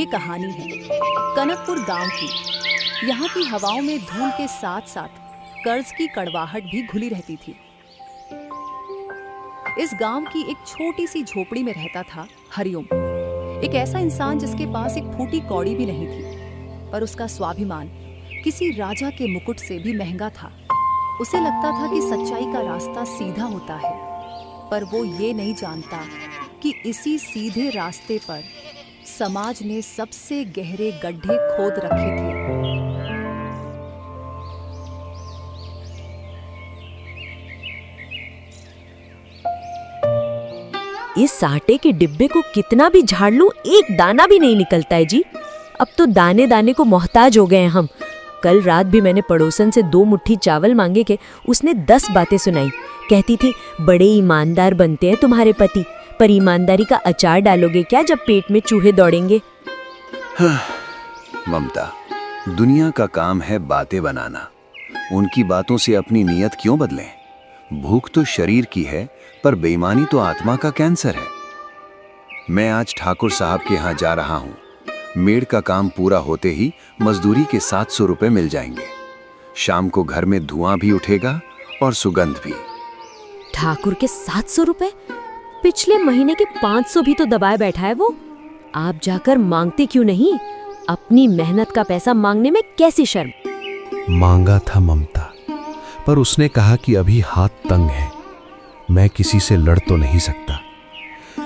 ये कहानी है कनकपुर गांव की। यहाँ की हवाओं में धूल के साथ साथ कर्ज की कड़वाहट भी घुली रहती थी। इस गांव की एक छोटी सी झोपड़ी में रहता था हरिओम, एक ऐसा इंसान जिसके पास एक फूटी कौड़ी भी नहीं थी, पर उसका स्वाभिमान किसी राजा के मुकुट से भी महंगा था। उसे लगता था कि सच्चाई का रास्ता सीधा होता है, पर वो ये नहीं जानता कि इसी सीधे रास्ते पर समाज ने सबसे गहरे गड्ढे खोद रखे थे। इस आटे के डिब्बे को कितना भी झाड़ लूं, एक दाना भी नहीं निकलता है जी। अब तो दाने दाने को मोहताज हो गए हैं हम। कल रात भी मैंने पड़ोसन से 2 मुट्ठी चावल मांगे के उसने 10 बातें सुनाई। कहती थी बड़े ईमानदार बनते हैं तुम्हारे पति, पर ईमानदारी का अचार डालोगे क्या जब पेट में चूहे दौड़ेंगे। ममता, दुनिया का काम है बातें बनाना। उनकी बातों से अपनी नीयत क्यों बदलें? भूख तो शरीर की है, पर बेईमानी तो आत्मा का कैंसर है। मैं आज ठाकुर साहब के यहाँ जा रहा हूँ। मेड़ का काम पूरा होते ही मजदूरी के 700 रुपए मिल जाएंगे। शाम को घर में धुआं भी उठेगा और सुगंध भी। ठाकुर के 700 रुपए? पिछले महीने के 500 भी तो दबाए बैठा है वो। आप जाकर मांगते क्यों नहीं? अपनी मेहनत का पैसा मांगने में कैसी शर्म। मांगा था ममता, पर उसने कहा कि अभी हाथ तंग है, मैं किसी से लड़ तो नहीं सकता।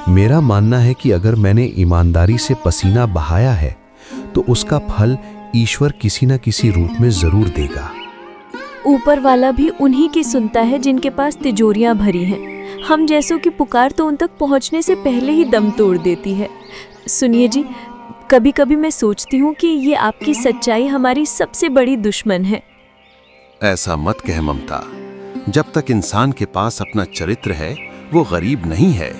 मेरा मानना है कि अगर मैंने ईमानदारी से पसीना बहाया है तो उसका फल ईश्वर किसी न किसी रूप में जरूर देगा। ऊपर वाला भी उन्हीं की सुनता है जिनके पास तिजोरियां भरी हैं। हम जैसों की पुकार तो उन तक पहुंचने से पहले ही दम तोड़ देती है। सुनिए जी, कभी कभी मैं सोचती हूँ कि ये आपकी सच्चाई हमारी सबसे बड़ी दुश्मन है। ऐसा मत कह ममता। जब तक इंसान के पास अपना चरित्र है, वो गरीब नहीं है।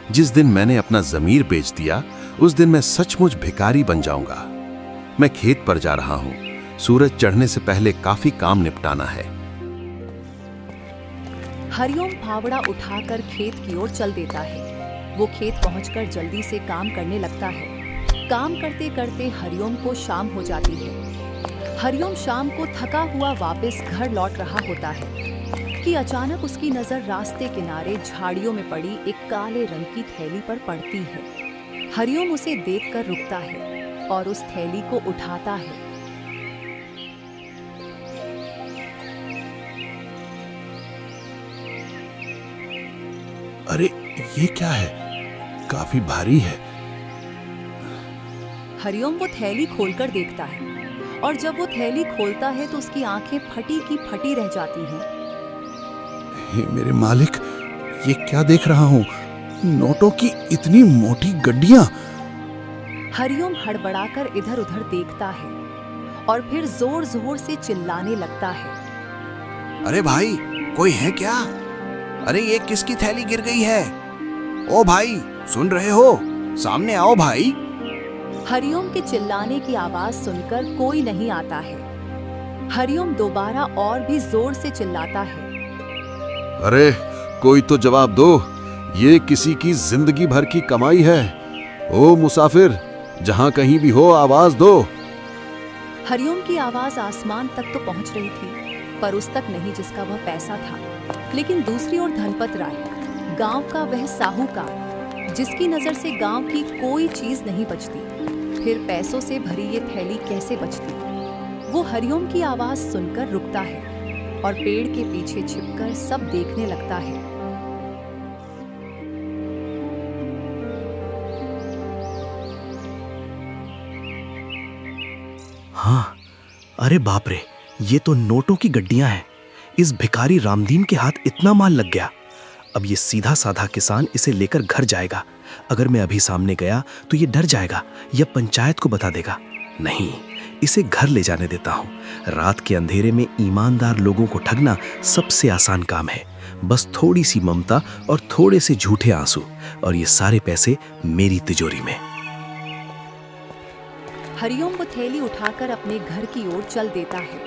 जिस दिन मैंने अपना ज़मीर बेच दिया, उस दिन मैं सचमुच भिखारी बन जाऊंगा। मैं खेत पर जा रहा हूँ। सूरज चढ़ने से पहले काफी काम निपटाना है। हरिओम फावड़ा उठाकर खेत की ओर चल देता है। वो खेत पहुंचकर जल्दी से काम करने लगता है। काम करते करते हरिओम को शाम हो जाती है। हरिओम शाम को थका हुआ वापस घर लौट रहा होता है कि अचानक उसकी नजर रास्ते किनारे झाड़ियों में पड़ी एक काले रंग की थैली पर पड़ती है। हरिओम उसे देखकर रुकता है और उस थैली को उठाता है। अरे ये क्या है? काफी भारी है। हरिओम वो थैली खोलकर देखता है, और जब वो थैली खोलता है तो उसकी आंखें फटी की फटी रह जाती हैं। हे मेरे मालिक, ये क्या देख रहा हूँ? नोटों की इतनी मोटी गड्डियां। हरिओम हड़बड़ाकर इधर उधर देखता है और फिर जोर जोर से चिल्लाने लगता है। अरे भाई, कोई है क्या? अरे ये किसकी थैली गिर गई है? ओ भाई, सुन रहे हो? सामने आओ भाई। हरिओम के चिल्लाने की आवाज सुनकर कोई नहीं आता है। हरिओम दोबारा और भी जोर से चिल्लाता है। अरे कोई तो जवाब दो, ये किसी की जिंदगी भर की कमाई है। ओ मुसाफिर, जहां कहीं भी हो आवाज दो। हरिओम की आवाज आसमान तक तो पहुंच रही थी, पर उस तक नहीं जिसका वह पैसा था। लेकिन दूसरी ओर धनपत राय, गांव का वह साहूकार, जिसकी नजर से गांव की कोई चीज नहीं बचती, फिर पैसों से भरी ये थैली कैसे बचती? वो हरिओम की आवाज सुनकर रुकता है और पेड़ के पीछे छिपकर सब देखने लगता है। हाँ, अरे बाप रे, ये तो नोटों की गड्डियां हैं। इस भिखारी रामदीन के हाथ इतना माल लग गया। अब ये सीधा साधा किसान इसे लेकर घर जाएगा। अगर मैं अभी सामने गया तो ये डर जाएगा या पंचायत को बता देगा। नहीं, इसे घर ले जाने देता हूँ। रात के अंधेरे में ईमानदार लोगों को ठगना सबसे आसान काम है। बस थोड़ी सी ममता और थोड़े से झूठे आंसू, और ये सारे पैसे मेरी तिजोरी में। हरिओम वो थैली उठाकर अपने घर की ओर चल देता है।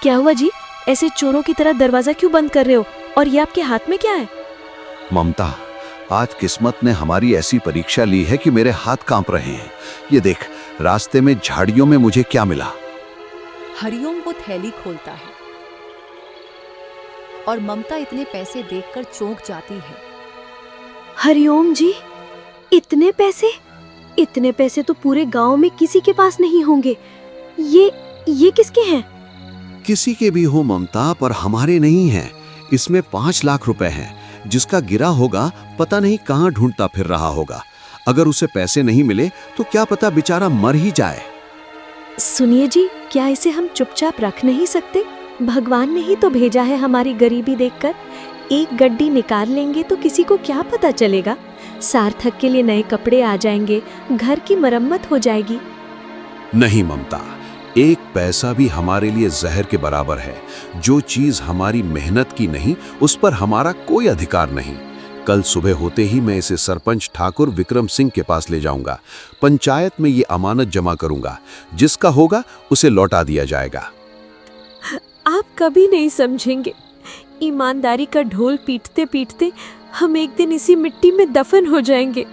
क्या हुआ जी? ऐसे चोरों की तरह दरवाजा क्यों बंद कर रहे हो? और ये आपके हाथ में क्या है? ममता, आज किस्मत ने हमारी ऐसी परीक्षा ली है कि मेरे हाथ कांप रहे हैं। ये देख, रास्ते में झाड़ियों में मुझे क्या मिला। हरिओम वो थैली खोलता है और ममता इतने पैसे देखकर चौंक जाती है। हरिओम जी, इतने पैसे? इतने पैसे तो पूरे गांव में किसी के पास नहीं होंगे। ये किसके हैं? किसी के भी हो ममता, पर हमारे नहीं हैं। इसमें 5 लाख रुपए हैं। जिसका गिरा होगा पता नहीं कहाँ ढूंढता फिर रहा होगा। अगर उसे पैसे नहीं मिले तो क्या पता बेचारा मर ही जाए। सुनिए जी, क्या इसे हम चुपचाप रख नहीं सकते? भगवान ने ही तो भेजा है हमारी गरीबी देखकर। एक गड्डी निकाल लेंगे तो किसी को क्या पता चलेगा। सार्थक के लिए नए कपड़े आ जाएंगे, घर की मरम्मत हो जाएगी। नहीं ममता, एक पैसा भी हमारे लिए जहर के बराबर है। जो चीज हमारी मेहनत की नहीं, उस पर हमारा कोई अधिकार नहीं। कल सुबह होते ही मैं इसे सरपंच ठाकुर विक्रम सिंह के पास ले जाऊंगा। पंचायत में ये अमानत जमा करूंगा। जिसका होगा उसे लौटा दिया जाएगा। आप कभी नहीं समझेंगे। ईमानदारी का ढोल पीटते पीटते हम एक दिन इसी मिट्टी में दफन हो जाएंगे।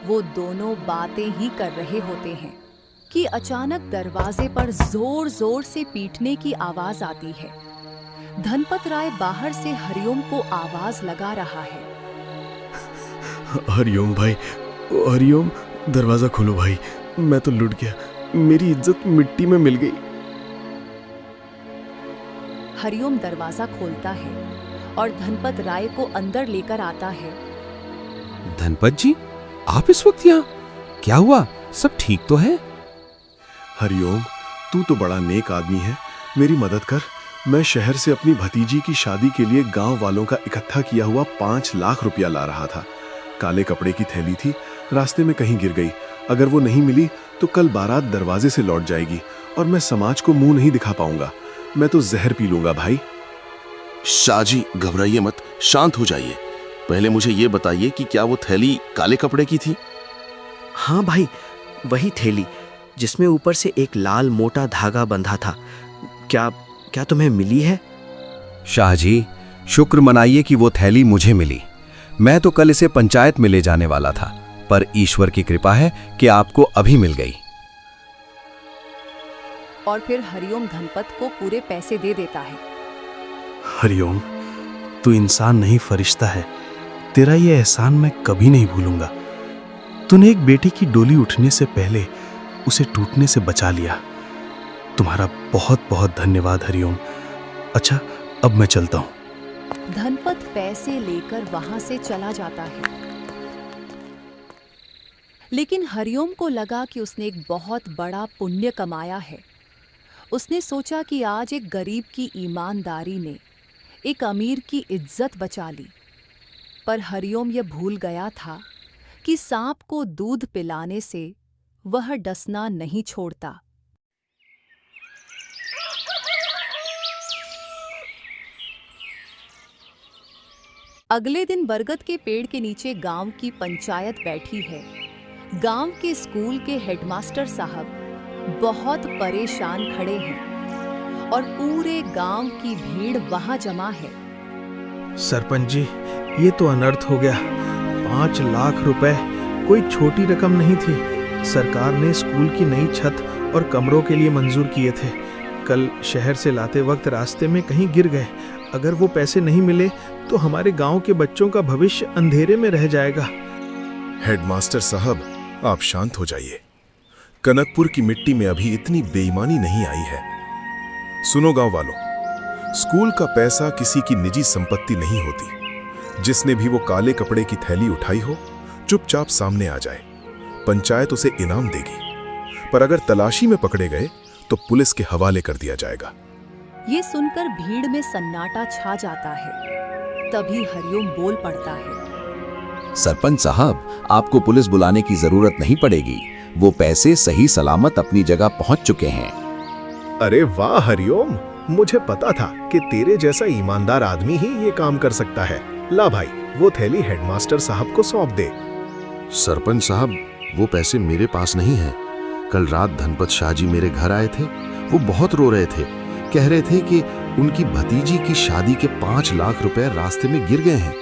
वो दोनों बातें ही कर रहे होते हैं कि अचानक दरवाजे पर जोर जोर से पीटने की आवाज आती है। धनपत राय बाहर से हरिओम को आवाज लगा रहा है। हरिओम भाई, हरिओम, दरवाजा खोलो भाई, मैं तो लुट गया। मेरी इज्जत मिट्टी में मिल गई। हरिओम दरवाजा खोलता है और धनपत राय को अंदर लेकर आता है। धनपत जी, आप इस वक्त यहाँ? क्या हुआ? सब ठीक तो है? हरिओम, तू तो बड़ा नेक आदमी है, मेरी मदद कर। मैं शहर से अपनी भतीजी की शादी के लिए गांव वालों का इकट्ठा किया हुआ 5 लाख रुपया ला रहा था। काले कपड़े की थैली थी, रास्ते में कहीं गिर गई। अगर वो नहीं मिली तो कल बारात दरवाजे से लौट जाएगी और मैं समाज को मुंह नहीं दिखा पाऊंगा। मैं तो जहर पी लूंगा भाई। शाहजी, घबराइए मत, शांत हो जाइए। पहले मुझे ये बताइए कि क्या वो थैली काले कपड़े की थी? हाँ भाई, वही थैली जिसमें ऊपर से एक लाल मोटा धागा बंधा था। क्या तुम्हें मिली है? शाहजी, शुक्र मनाइए कि वो थैली मुझे मिली। मैं तो कल इसे पंचायत में ले जाने वाला था, पर ईश्वर की कृपा है कि आपको अभी मिल गई। और फिर हरिओम धनपत को पूरे पैसे दे देता है। हरिओम, तू इंसान नहीं फरिश्ता है। तेरा ये एहसान मैं कभी नहीं भूलूंगा। तूने एक बेटी की डोली उठने से पहले उसे टूटने से बचा लिया। तुम्हारा बहुत बहुत धन्यवाद हरिओम। अच्छा, अब मैं चलता हूं। धनपत पैसे लेकर वहां से चला जाता है, लेकिन हरिओम को लगा कि उसने एक बहुत बड़ा पुण्य कमाया है। उसने सोचा कि आज एक गरीब की ईमानदारी ने एक अमीर की इज्जत बचा ली। पर हरिओम यह भूल गया था कि सांप को दूध पिलाने से वह डसना नहीं छोड़ता। अगले दिन बरगद के पेड़ के नीचे गांव की पंचायत बैठी है। गांव के स्कूल के हेडमास्टर साहब बहुत परेशान खड़े हैं और पूरे गांव की भीड़ वहां जमा है। सरपंच जी, ये तो अनर्थ हो गया। 5 लाख रुपए कोई छोटी रकम नहीं थी। सरकार ने स्कूल की नई छत और कमरों के लिए मंजूर किए थे। कल शहर से लाते वक्त रास्ते में कहीं गिर गए। अगर वो पैसे नहीं मिले तो हमारे गांव के बच्चों का भविष्य अंधेरे में रह जाएगा। हेडमास्टर साहब, आप शांत हो जाइए। कनकपुर की मिट्टी में अभी इतनी बेईमानी नहीं आई है। सुनो गांव वालों, स्कूल का पैसा किसी की निजी संपत्ति नहीं होती। जिसने भी वो काले कपड़े की थैली उठाई हो, चुपचाप सामने आ जाए। पंचायत उसे इनाम देगी, पर अगर तलाशी में पकड़े गए तो पुलिस के हवाले कर दिया जाएगा। ये सुनकर भीड़ में सन्नाटा छा जाता है। तभी हरिओम बोल पड़ता है। सरपंच साहब, आपको पुलिस बुलाने की जरूरत नहीं पड़ेगी। वो पैसे सही सलामत अपनी जगह पहुंच चुके हैं। अरे वाह हरिओम, मुझे पता था कि तेरे जैसा ईमानदार आदमी ही ये काम कर सकता है। ला भाई, वो थैली हेडमास्टर साहब को सौंप दे। सरपंच साहब, वो पैसे मेरे पास नहीं हैं। कल रात धनपत शाहजी मेरे घर आए थे। वो बहुत रो रहे थे कह रहे थे कि उनकी भतीजी की शादी के 5 लाख रुपए रास्ते में गिर गए हैं।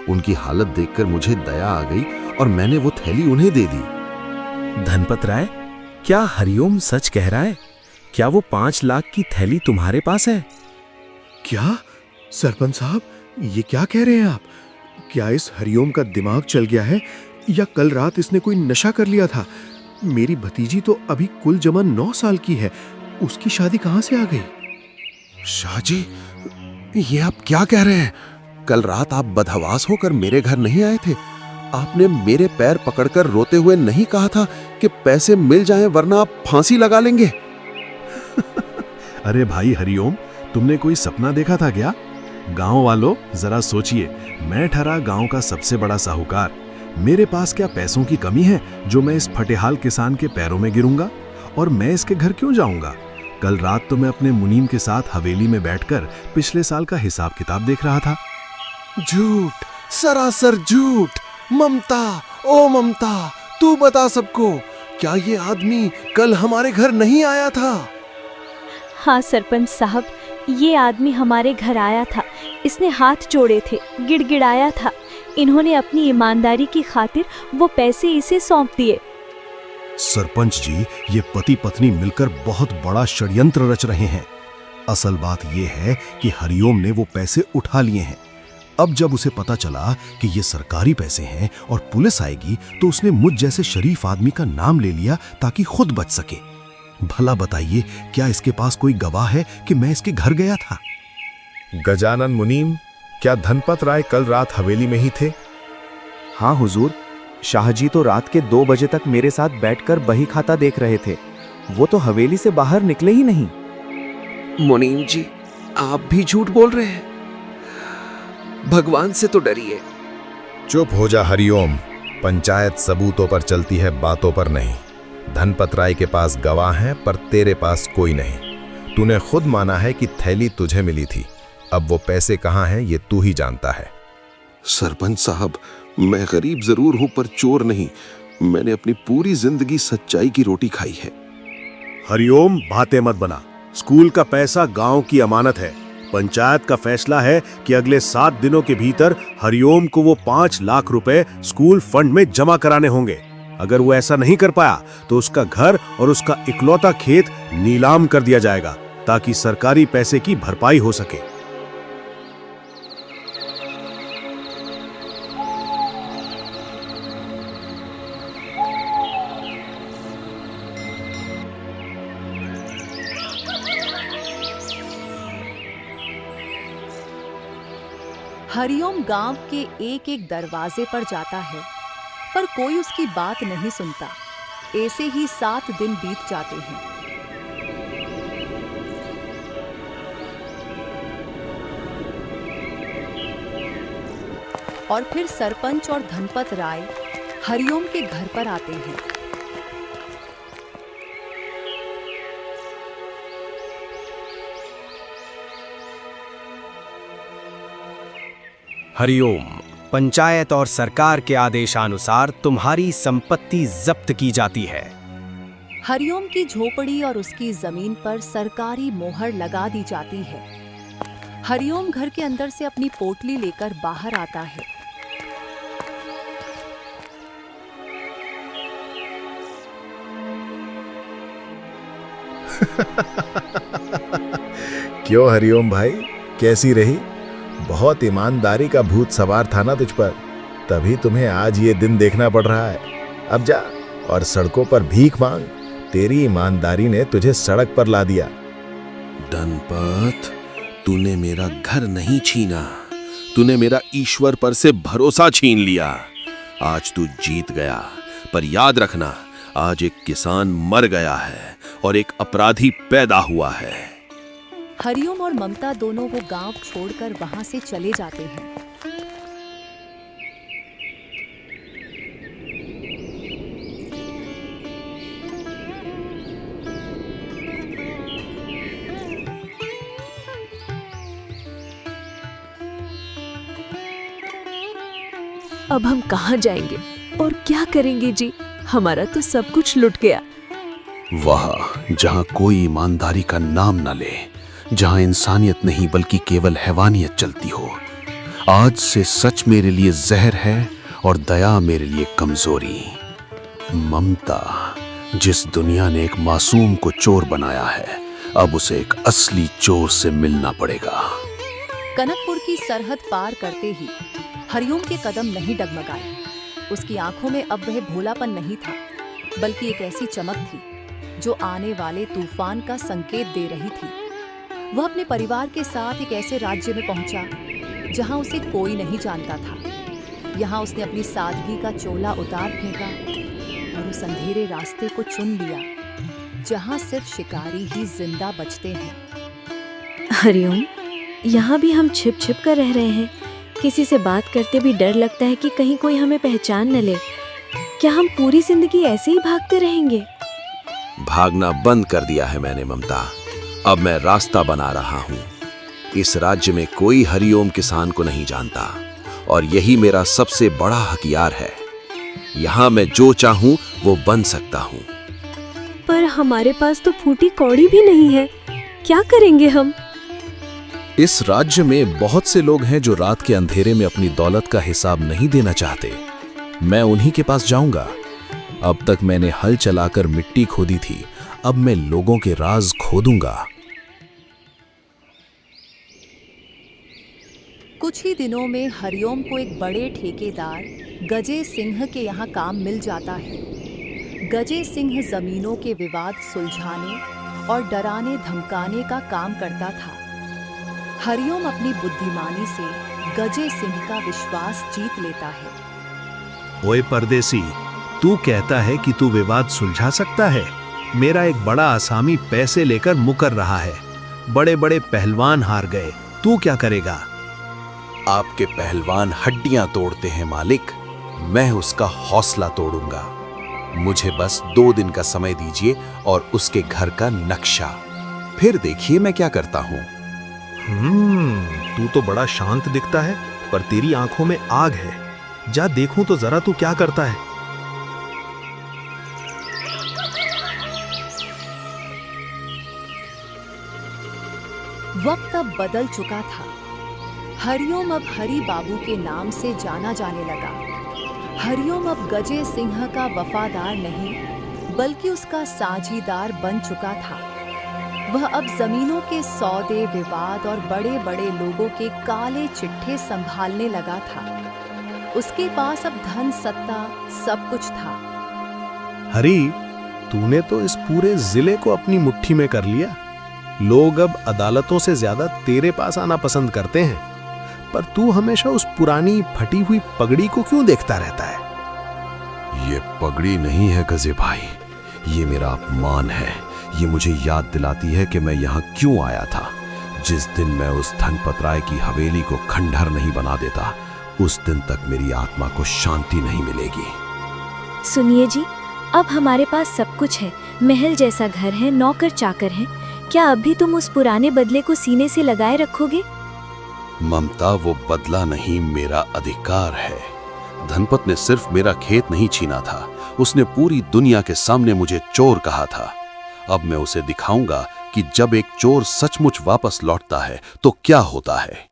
उनकी हालत देखकर मुझे दया आ गई और मैंने वो थैली उन्हें दे दी। धनपत राय, क्या हरिओम सच कह रहा है? क्या वो 5 लाख की थैली तुम्हारे पास है? क्या सरपंच साहब, ये क्या कह रहे हैं आप? क्या इस हरिओम का दिमाग चल गया है या कल रात इसने कोई नशा कर लिया था? मेरी भतीजी तो अभी कुल जमा 9 साल की है, उसकी शादी कहां से आ गई? शाहजी, ये आप क्या कह रहे हैं? कल रात आप बदहवास होकर मेरे घर नहीं आए थे? आपने मेरे पैर पकड़कर रोते हुए नहीं कहा था कि पैसे मिल जाएं वरना आप फांसी लगा लेंगे? अरे भाई हरिओम, तुमने कोई सपना देखा था क्या? गांव वालों, जरा सोचिए, मैं ठहरा गांव का सबसे बड़ा साहूकार। मेरे पास क्या पैसों की कमी है जो मैं इस फटेहाल किसान के पैरों में गिरूंगा? और मैं इसके घर क्यों जाऊंगा? कल रात तो मैं अपने मुनीम के साथ हवेली में बैठकर पिछले साल का हिसाब किताब देख रहा था। झूठ, सरासर झूठ। ममता, ओ ममता, तू बता सबको, क्या ये आदमी कल हमारे घर नहीं आया था? हाँ सरपंच साहब, ये आदमी हमारे घर आया था। इसने हाथ जोड़े थे, गिड़गिड़ाया था। इन्होंने अपनी ईमानदारी की खातिर वो पैसे इसे सौंप दिए। सरपंच जी, ये पति पत्नी मिलकर बहुत बड़ा षड्यंत्र रच रहे हैं। असल बात यह है कि हरिओम ने वो पैसे उठा लिए हैं। अब जब उसे पता चला कि ये सरकारी पैसे हैं और पुलिस आएगी, तो उसने मुझ जैसे शरीफ आदमी का नाम ले लिया ताकि खुद बच सके। भला बताइए, क्या इसके पास कोई गवाह है कि मैं इसके घर गया था? गजानन मुनीम, क्या धनपत राय कल रात हवेली में ही थे? हाँ हुजूर, शाहजी तो रात के 2 बजे तक मेरे साथ बैठकर बही खाता देख रहे थे। वो तो हवेली से बाहर निकले ही नहीं। मुनीम जी, आप भी झूठ बोल रहे हैं। भगवान से तो डरिए। चुप हो जा हरिओम। पंचायत सबूतों पर चलती है, बातों पर नहीं। धनपत राय के पास गवाह हैं, पर तेरे पास कोई नहीं। तूने खुद माना है कि थैली तुझे मिली थी। अब वो पैसे कहाँ हैं ये तू ही जानता है। सरपंच साहब, मैं गरीब जरूर हूं पर चोर नहीं। मैंने अपनी पूरी जिंदगी सच्चाई की रोटी खाई है। हरिओम, बातें मत बना। स्कूल का पैसा गांव की अमानत है। पंचायत का फैसला है कि अगले 7 दिनों के भीतर हरिओम को वो 5 लाख रुपए स्कूल फंड में जमा कराने होंगे। अगर वो ऐसा नहीं कर पाया तो उसका घर और उसका इकलौता खेत नीलाम कर दिया जाएगा ताकि सरकारी पैसे की भरपाई हो सके। हरिओम गांव के एक एक दरवाजे पर जाता है, पर कोई उसकी बात नहीं सुनता। ऐसे ही 7 दिन बीत जाते हैं। और फिर सरपंच और धनपत राय हरिओम के घर पर आते हैं। हरिओम, पंचायत और सरकार के आदेशानुसार तुम्हारी संपत्ति जब्त की जाती है। हरिओम की झोपड़ी और उसकी जमीन पर सरकारी मोहर लगा दी जाती है। हरिओम घर के अंदर से अपनी पोटली लेकर बाहर आता है। क्यों हरिओम भाई, कैसी रही? बहुत ईमानदारी का भूत सवार था ना तुझ पर, तभी तुम्हें आज ये दिन देखना पड़ रहा है। अब जा और सड़कों पर भीख मांग। तेरी ईमानदारी ने तुझे सड़क पर ला दिया। धनपत, तूने मेरा घर नहीं छीना, तूने मेरा ईश्वर पर से भरोसा छीन लिया। आज तू जीत गया, पर याद रखना, आज एक किसान मर गया है और एक अपराधी पैदा हुआ है। हरिओम और ममता दोनों वो गांव छोड़कर वहां से चले जाते हैं। अब हम कहाँ जाएंगे और क्या करेंगे जी? हमारा तो सब कुछ लुट गया। वह जहां कोई ईमानदारी का नाम न ले, जहां इंसानियत नहीं बल्कि केवल हैवानियत चलती हो। आज से सच मेरे लिए जहर है और दया मेरे लिए कमजोरी। ममता, जिस दुनिया ने एक मासूम को चोर बनाया है, अब उसे एक असली चोर से मिलना पड़ेगा। कनकपुर की सरहद पार करते ही हरिओम के कदम नहीं डगमगाए। उसकी आंखों में अब वह भोलापन नहीं था, बल्कि एक ऐसी चमक थी जो आने वाले तूफान का संकेत दे रही थी। वह अपने परिवार के साथ एक ऐसे राज्य में पहुंचा जहां उसे कोई नहीं जानता था। यहाँ उसने अपनी सादगी का चोला उतार फेंका और उस अंधेरे रास्ते को चुन लिया जहां सिर्फ शिकारी ही जिंदा बचते हैं। हरिओम, यहाँ भी हम छिप छिप कर रह रहे हैं। किसी से बात करते भी डर लगता है कि कहीं कोई हमें पहचान न ले। क्या हम पूरी जिंदगी ऐसे ही भागते रहेंगे? भागना बंद कर दिया है मैंने ममता। अब मैं रास्ता बना रहा हूँ। इस राज्य में कोई हरिओम किसान को नहीं जानता और यही मेरा सबसे बड़ा हथियार है। यहाँ मैं जो चाहूँ वो बन सकता हूँ। पर हमारे पास तो फूटी कौड़ी भी नहीं है। क्या करेंगे हम? इस राज्य में बहुत से लोग हैं जो रात के अंधेरे में अपनी दौलत का हिसाब नहीं देना चाहते। मैं उन्हीं के पास जाऊंगा। अब तक मैंने हल चलाकर मिट्टी खोदी थी, अब मैं लोगों के राज खोदूंगा। कुछ ही दिनों में हरिओम को एक बड़े ठेकेदार गजे सिंह के यहाँ काम मिल जाता है। गजे सिंह जमीनों के विवाद सुलझाने और डराने धमकाने का काम करता था। हरिओम अपनी बुद्धिमानी से गजे सिंह का विश्वास जीत लेता है। ओए परदेसी, तू कहता है कि तू विवाद सुलझा सकता है। मेरा एक बड़ा आसामी पैसे लेकर मुकर रहा है। बड़े बड़े पहलवान हार गए, तू क्या करेगा? आपके पहलवान हड्डियां तोड़ते हैं मालिक, मैं उसका हौसला तोड़ूंगा। मुझे बस 2 दिन का समय दीजिए और उसके घर का नक्शा, फिर देखिए मैं क्या करता हूँ। तू तो बड़ा शांत दिखता है, पर तेरी आंखों में आग है। जा देखूं तो जरा तू क्या करता है। वक्त अब बदल चुका था। हरिओम अब हरि बाबू के नाम से जाना जाने लगा। हरिओम अब गजे सिंह का वफादार नहीं, बल्कि उसका साझीदार बन चुका था। वह अब जमीनों के सौदे, विवाद और बड़े बड़े लोगों के काले चिट्ठे संभालने लगा था। उसके पास अब धन, सत्ता, सब कुछ था। हरी, तूने तो इस पूरे जिले को अपनी मुट्ठी में कर लिया। लोग अब अदालतों से ज्यादा तेरे पास आना पसंद करते हैं, पर तू हमेशा उस पुरानी फटी हुई पगड़ी को क्यों देखता रहता है? ये पगड़ी नहीं है गजे भाई, ये मेरा अपमान है। ये मुझे याद दिलाती है कि मैं यहाँ क्यों आया था। जिस दिन मैं उस धनपत राय की हवेली को खंडहर नहीं बना देता, उस दिन तक मेरी आत्मा को शांति नहीं मिलेगी। सुनिए जी, अब हमारे पास सब कुछ है। महल जैसा घर है, नौकर चाकर हैं। क्या अभी तुम उस पुराने बदले को सीने से लगाए रखोगे? ममता, वो बदला नहीं, मेरा अधिकार है। धनपत ने सिर्फ मेरा खेत नहीं छीना था, उसने पूरी दुनिया के सामने मुझे चोर कहा था। अब मैं उसे दिखाऊंगा कि जब एक चोर सचमुच वापस लौटता है तो क्या होता है।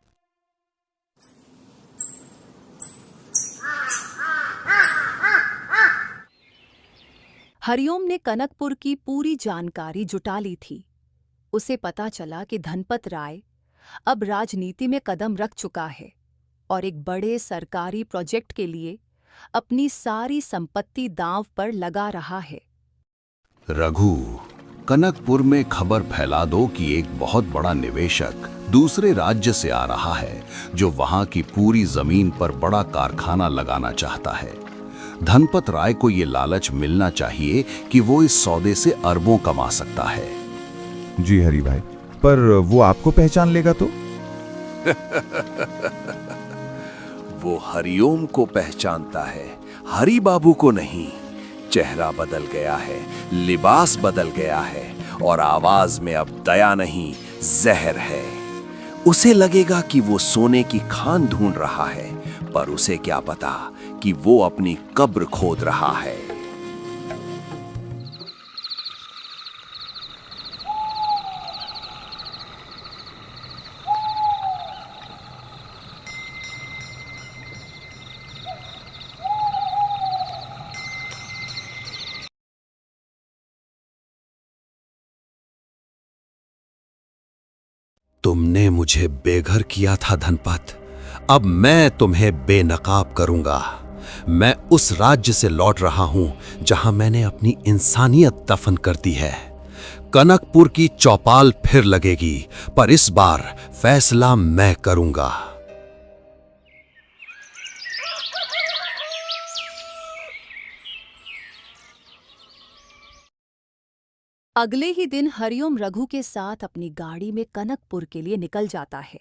हरिओम ने कनकपुर की पूरी जानकारी जुटा ली थी। उसे पता चला कि धनपत राय अब राजनीति में कदम रख चुका है और एक बड़े सरकारी प्रोजेक्ट के लिए अपनी सारी संपत्ति दांव पर लगा रहा है। रघु, कनकपुर में खबर फैला दो कि एक बहुत बड़ा निवेशक दूसरे राज्य से आ रहा है जो वहां की पूरी जमीन पर बड़ा कारखाना लगाना चाहता है। धनपत राय को ये लालच मिलना चाहिए कि वो इस सौदे से अरबों कमा सकता है। जी हरि भाई, पर वो आपको पहचान लेगा तो? वो हरिओम को पहचानता है, हरि बाबू को नहीं। चेहरा बदल गया है, लिबास बदल गया है और आवाज में अब दया नहीं, जहर है। उसे लगेगा कि वो सोने की खान ढूंढ रहा है, पर उसे क्या पता कि वो अपनी कब्र खोद रहा है। तुमने मुझे बेघर किया था धनपत, अब मैं तुम्हें बेनकाब करूंगा। मैं उस राज्य से लौट रहा हूं जहां मैंने अपनी इंसानियत दफन कर दी है। कनकपुर की चौपाल फिर लगेगी, पर इस बार फैसला मैं करूंगा। अगले ही दिन हरिओम रघु के साथ अपनी गाड़ी में कनकपुर के लिए निकल जाता है।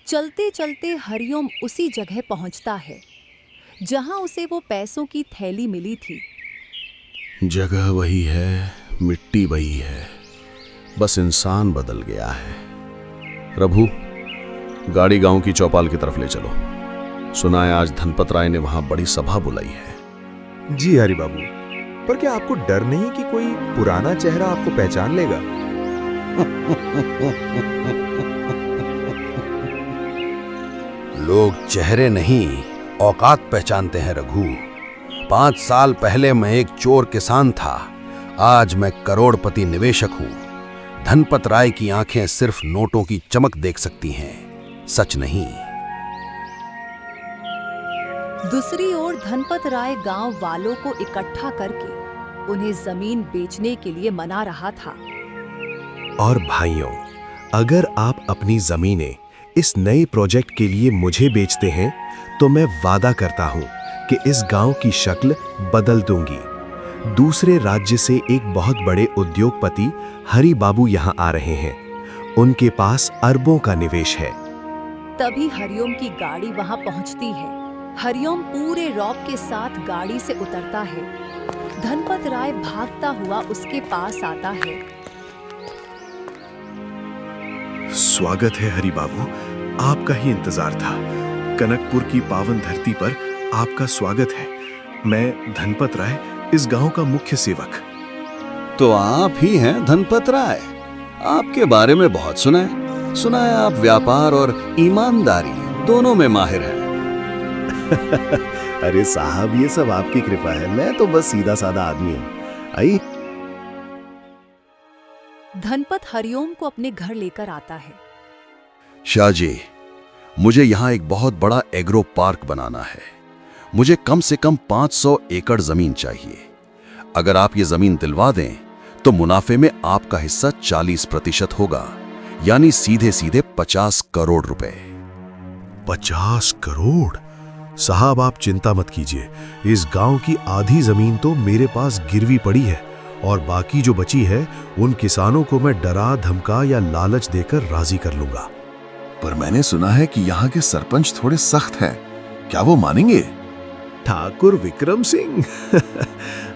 चलते चलते हरिओम उसी जगह पहुंचता है जहां उसे वो पैसों की थैली मिली थी। जगह वही है, मिट्टी वही है, बस इंसान बदल गया है। रघु, गाड़ी गांव की चौपाल की तरफ ले चलो। सुना है आज धनपत राय ने वहां बड़ी सभा बुलाई है। जी हरि बाबू, पर क्या आपको डर नहीं कि कोई पुराना चेहरा आपको पहचान लेगा? लोग चेहरे नहीं, औकात पहचानते हैं रघु। 5 साल पहले मैं एक चोर किसान था, आज मैं करोड़पति निवेशक हूं। धनपत राय की आंखें सिर्फ नोटों की चमक देख सकती हैं, सच नहीं। दूसरी ओर धनपत राय गांव वालों को इकट्ठा करके उन्हें जमीन बेचने के लिए मना रहा था। और भाइयों, अगर आप अपनी जमीनें इस नए प्रोजेक्ट के लिए मुझे बेचते हैं तो मैं वादा करता हूं कि इस गांव की शक्ल बदल दूंगी। दूसरे राज्य से एक बहुत बड़े उद्योगपति हरि बाबू यहां आ रहे हैं। उनके पास अरबों का निवेश है। तभी हरिओम की गाड़ी वहां पहुंचती है। हरिओम पूरे रौब के साथ गाड़ी से उतरता है। धनपत राय भागता हुआ उसके पास आता है। स्वागत है हरि बाबू, आपका ही इंतजार था। कनकपुर की पावन धरती पर आपका स्वागत है। मैं धनपत राय, इस गांव का मुख्य सेवक। तो आप ही हैं धनपत राय? आपके बारे में बहुत सुना है आप व्यापार और ईमानदारी दोनों में माहिर हैं। अरे साहब, ये सब आपकी कृपा है, मैं तो बस सीधा साधा आदमी हूं। आई। धनपत हरिओम को अपने घर लेकर आता है। शाह जी, मुझे यहाँ एक बहुत बड़ा एग्रो पार्क बनाना है। मुझे कम से कम 500 एकड़ जमीन चाहिए। अगर आप ये जमीन दिलवा दें तो मुनाफे में आपका हिस्सा 40% होगा, यानी सीधे सीधे 50 करोड़ रुपए। 50 करोड़? साहब आप चिंता मत कीजिए, इस गांव की आधी जमीन तो मेरे पास गिरवी पड़ी है और बाकी जो बची है उन किसानों को मैं डरा धमका या लालच देकर राजी कर लूंगा। पर मैंने सुना है कि यहाँ के सरपंच थोड़े सख्त हैं, क्या वो मानेंगे? ठाकुर विक्रम सिंह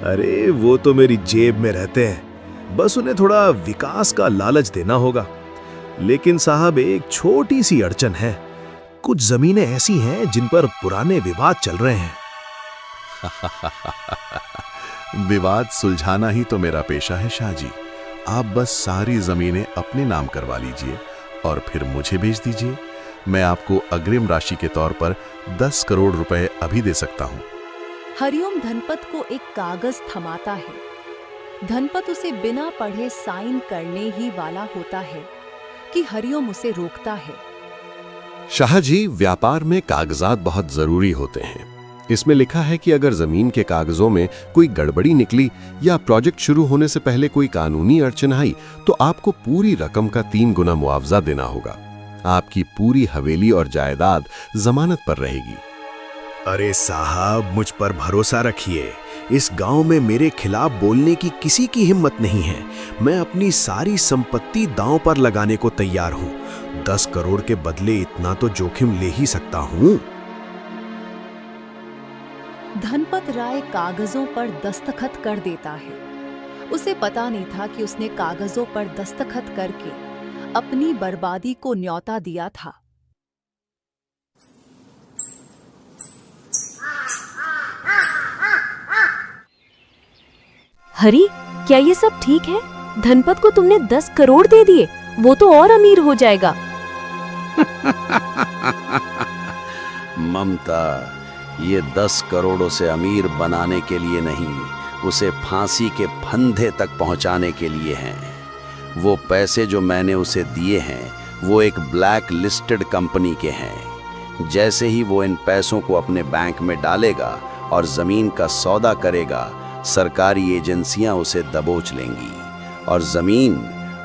अरे वो तो मेरी जेब में रहते हैं, बस उन्हें थोड़ा विकास का लालच देना होगा। लेकिन साहब, एक छोटी सी अड़चन है। कुछ जमीनें ऐसी हैं जिन पर पुराने विवाद चल रहे हैं। विवाद सुलझाना ही तो मेरा पेशा है शाह जी। आप बस सारी जमीनें अपने नाम करवा लीजिए और फिर मुझे भेज दीजिए। मैं आपको अग्रिम राशि के तौर पर 10 करोड़ रुपए अभी दे सकता हूं। हरिओम धनपत को एक कागज थमाता है। धनपत उसे बिना पढ़े साइन करने ही वाला होता है कि हरिओम उसे रोकता है। शाह जी, व्यापार में कागजात बहुत जरूरी होते हैं। इसमें लिखा है कि अगर जमीन के कागजों में कोई गड़बड़ी निकली या प्रोजेक्ट शुरू होने से पहले कोई कानूनी अड़चन आई तो आपको पूरी रकम का 3 गुना मुआवजा देना होगा। आपकी पूरी हवेली और जायदाद जमानत पर रहेगी। अरे साहब, मुझ पर भरोसा रखिए। इस गांव में मेरे खिलाफ बोलने की किसी की हिम्मत नहीं है। मैं अपनी सारी संपत्ति दांव पर लगाने को तैयार हूं। 10 करोड़ के बदले इतना तो जोखिम ले ही सकता हूं। धनपत राय कागजों पर दस्तखत कर देता है। उसे पता नहीं था कि उसने कागजों पर दस्तखत करके अपनी बर्बादी को न्योता दिया था। हरी, क्या ये सब ठीक है? धनपत को तुमने 10 करोड़ दे दिए, वो तो और अमीर हो जाएगा। ममता, ये 10 करोड़ों से अमीर बनाने के लिए नहीं, उसे फांसी के फंदे तक पहुंचाने के लिए हैं। वो पैसे जो मैंने उसे दिए हैं वो एक ब्लैक लिस्टेड कंपनी के हैं। जैसे ही वो इन पैसों को अपने बैंक में डालेगा और ज़मीन का सौदा करेगा, सरकारी एजेंसियां उसे दबोच लेंगी। और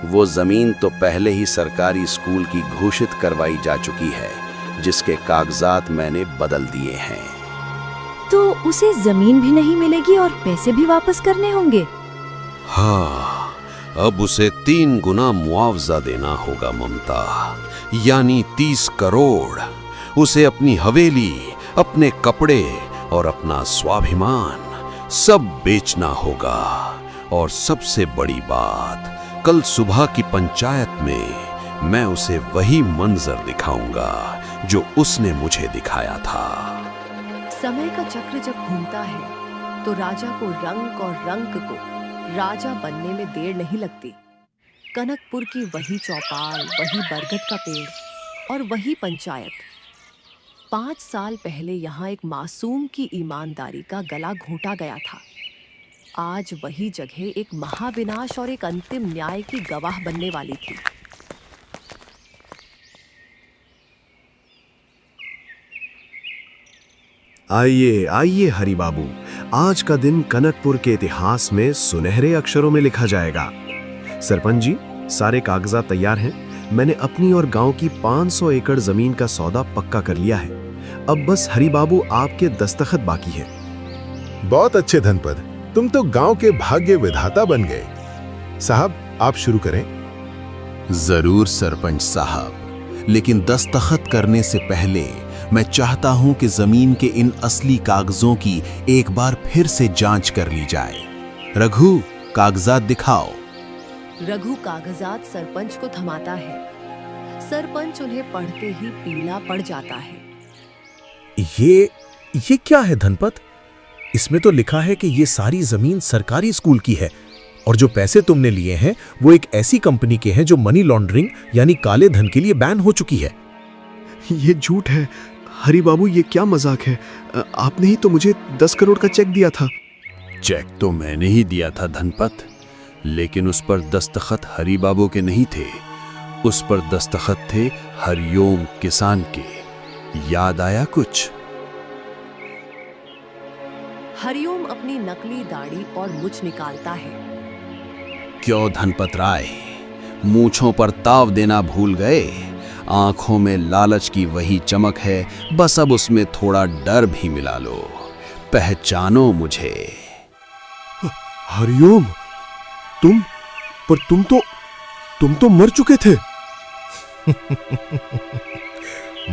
वो ज़मीन तो पहले ही सरकारी स्कूल की घोषित करवाई जा चुकी है, जिसके कागजात मैंने बदल दिए हैं। तो उसे जमीन भी नहीं मिलेगी और पैसे भी वापस करने होंगे? हाँ, अब उसे 3 गुना मुआवजा देना होगा ममता, यानी 30 करोड़। उसे अपनी हवेली, अपने कपड़े और अपना स्वाभिमान सब बेचना होगा। और सबसे बड़ी बात, कल सुबह की पंचायत में मैं उसे वही मंजर दिखाऊंगा जो उसने मुझे दिखाया था। समय का चक्र जब घूमता है तो राजा को रंक और रंक को राजा बनने में देर नहीं लगती। कनकपुर की वही चौपाल, वही बरगद का पेड़ और वही पंचायत। 5 साल पहले यहाँ एक मासूम की ईमानदारी का गला घोंटा गया था। आज वही जगह एक महाविनाश और एक अंतिम न्याय की गवाह बनने वाली थी। आइए आइए हरि बाबू, आज का दिन कनकपुर के इतिहास में सुनहरे अक्षरों में लिखा जाएगा। सरपंच जी, सारे कागजात तैयार हैं। मैंने अपनी और गांव की 500 एकड़ जमीन का सौदा पक्का कर लिया है। अब बस हरि बाबू आपके दस्तखत बाकी है। बहुत अच्छे धनपत, तुम तो गांव के भाग्य विधाता बन गए। साहब, आप शुरू करें। जरूर सरपंच साहब, लेकिन दस्तखत करने से पहले मैं चाहता हूं कि जमीन के इन असली कागजों की एक बार फिर से जांच कर ली जाए। रघु, कागजात दिखाओ। रघु कागजात सरपंच को थमाता है। सरपंच उन्हें पढ़ते ही पीला पड़ जाता है। ये क्या है धनपत? इसमें तो लिखा है कि ये सारी जमीन सरकारी स्कूल की है और जो पैसे तुमने लिए हैं वो एक ऐसी कंपनी के हैं जो मनी लॉन्ड्रिंग यानी काले धन के लिए बैन हो चुकी है। ये झूठ है हरि बाबू, ये क्या मजाक है? आपने ही तो मुझे 10 करोड़ का चेक दिया था। चेक तो मैंने ही दिया था धनपत, लेकिन उस पर दस्तखत हरि बाबू के नहीं थे। उस पर दस्तखत थे हरिओम किसान के। याद आया कुछ? हरिओम अपनी नकली दाढ़ी और मूंछ निकालता है। क्यों धनपत राय, मूंछों पर ताव देना भूल गए? आंखों में लालच की वही चमक है, बस अब उसमें थोड़ा डर भी मिला लो। पहचानो मुझे। हरिओम, तुम तो मर चुके थे।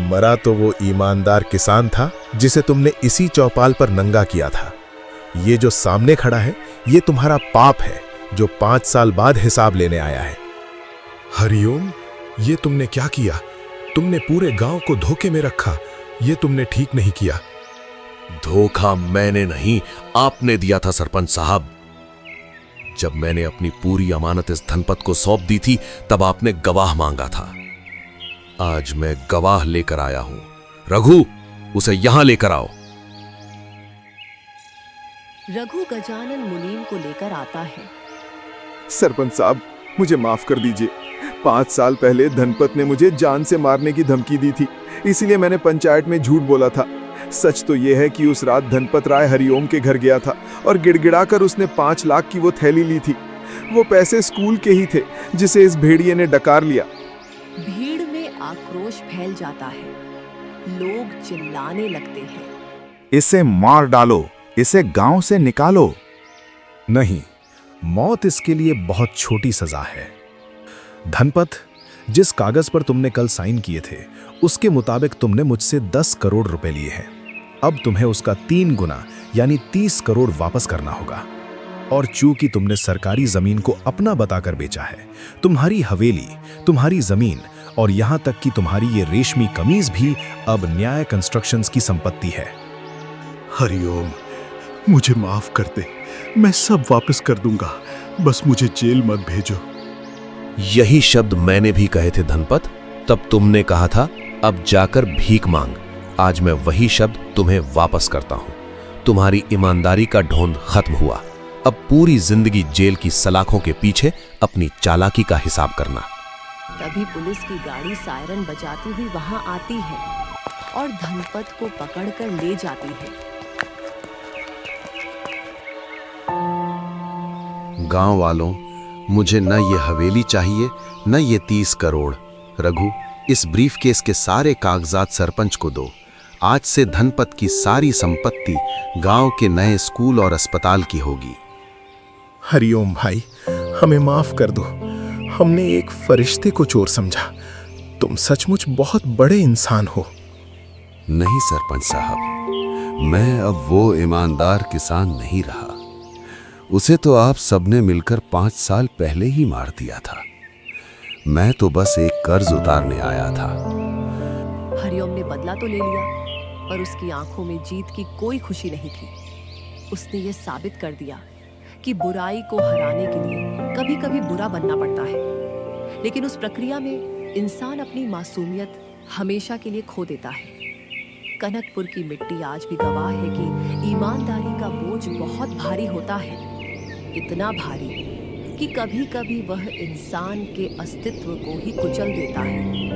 मरा तो वो ईमानदार किसान था जिसे तुमने इसी चौपाल पर नंगा किया था। ये जो सामने खड़ा है, ये तुम्हारा पाप है जो 5 साल बाद हिसाब लेने आया है। हरिओम, ये तुमने क्या किया? तुमने पूरे गांव को धोखे में रखा। ये तुमने ठीक नहीं किया। धोखा मैंने नहीं, आपने दिया था सरपंच साहब। जब मैंने अपनी पूरी अमानत इस धनपत को सौंप दी थी, तब आपने गवाह मांगा था। आज मैं गवाह लेकर आया हूं। रघु, उसे यहां लेकर आओ। रघु गजानन मुनीम को लेकर आता है। सरपंच साहब, मुझे माफ कर दीजिए। 5 साल पहले धनपत ने मुझे जान से मारने की धमकी दी थी, इसीलिए मैंने पंचायत में झूठ बोला था। सच तो यह है कि उस रात धनपत राय हरिओम के घर गया था और गिड़गिड़ाकर उसने 5 लाख की वो थैली ली थी। वो पैसे स्कूल के ही थे जिसे इस भेड़िए ने डकार लिया। भीड़ में आक्रोश फैल जाता है। लोग चिल्लाने लगते हैं, इसे मार डालो, इसे गांव से निकालो। नहीं, मौत इसके लिए बहुत छोटी सजा है। धनपत, जिस कागज पर तुमने कल साइन किए थे उसके मुताबिक तुमने मुझसे 10 करोड़ रुपए लिए हैं। अब तुम्हें उसका 3 गुना यानी 30 करोड़ वापस करना होगा। और चूंकि तुमने सरकारी जमीन को अपना बताकर बेचा है, तुम्हारी हवेली, तुम्हारी जमीन और यहां तक कि तुम्हारी ये रेशमी कमीज भी अब न्याय कंस्ट्रक्शंस की संपत्ति है। हरिओम, मुझे माफ कर दे, मैं सब वापस कर दूंगा, बस मुझे जेल मत भेजो। यही शब्द मैंने भी कहे थे धनपत। तब तुमने कहा था अब जाकर भीख मांग। आज मैं वही शब्द तुम्हें वापस करता हूं। तुम्हारी ईमानदारी का ढोंग खत्म हुआ। अब पूरी जिंदगी जेल की सलाखों के पीछे अपनी चालाकी का हिसाब करना। तभी पुलिस की गाड़ी सायरन बजाती हुई वहां आती है और धनपत को पकड़कर ले जाती है। गांव वालों, मुझे न ये हवेली चाहिए न ये 30 करोड़। रघु, इस ब्रीफकेस के सारे कागजात सरपंच को दो। आज से धनपत की सारी संपत्ति गांव के नए स्कूल और अस्पताल की होगी। हरिओम भाई, हमें माफ कर दो। हमने एक फरिश्ते को चोर समझा। तुम सचमुच बहुत बड़े इंसान हो। नहीं सरपंच साहब, मैं अब वो ईमानदार किसान नहीं रहा। उसे तो आप सबने मिलकर 5 साल पहले ही मार दिया था। मैं तो बस एक कर्ज उतारने आया था। हरिओम ने बदला तो ले लिया, पर उसकी आंखों में जीत की कोई खुशी नहीं थी। उसने ये साबित कर दिया कि बुराई को हराने के लिए कभी कभी बुरा बनना पड़ता है, लेकिन उस प्रक्रिया में इंसान अपनी मासूमियत हमेशा के लिए खो देता है। कनकपुर की मिट्टी आज भी गवाह है कि ईमानदारी का बोझ बहुत भारी होता है, इतना भारी कि कभी कभी वह इंसान के अस्तित्व को ही कुचल देता है।